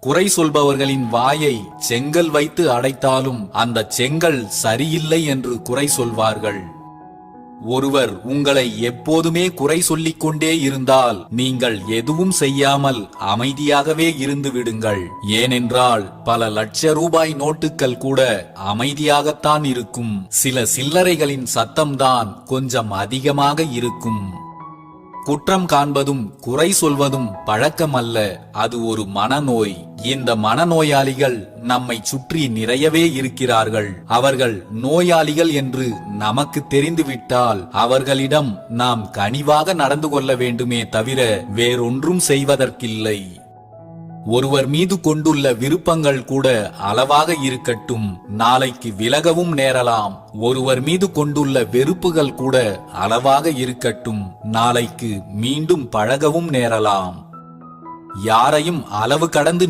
குறை சொல்பவர்களின் வாயை செங்கல் வைத்து அடைத்தாலும் அந்த செங்கல் சரியில்லை என்று குறை சொல்வார்கள். ஒருவர் உங்களை எப்போதுமே குறை சொல்லிக் கொண்டே இருந்தால் நீங்கள் எதுவும் செய்யாமல் அமைதியாகவே இருந்து விடுங்கள். ஏனென்றால் பல லட்ச ரூபாய் நோட்டுகள் கூட அமைதியாகத்தான் இருக்கும். சில சில்லறைகளின் சத்தம்தான் கொஞ்சம் அதிகமாக இருக்கும். குற்றம் காண்பதும் குறை சொல்வதும் பழக்கம் அல்ல, அது ஒரு மனநோய். இந்த மனநோயாளிகள் நம்மை சுற்றி நிறையவே இருக்கிறார்கள். அவர்கள் நோயாளிகள் என்று நமக்கு தெரிந்துவிட்டால் அவர்களிடம் நாம் கனிவாக நடந்து கொள்ள வேண்டுமே தவிர வேறொன்றும் செய்வதற்கில்லை. ஒருவர் மீது கொண்டுள்ள விருப்பங்கள் கூட அளவாக இருக்கட்டும், நாளைக்கு விலகவும் நேரலாம். ஒருவர் மீது கொண்டுள்ள வெறுப்புகள் கூட அளவாக இருக்கட்டும், நாளைக்கு மீண்டும் பழகவும் நேரலாம். யாரையும் அளவு கடந்து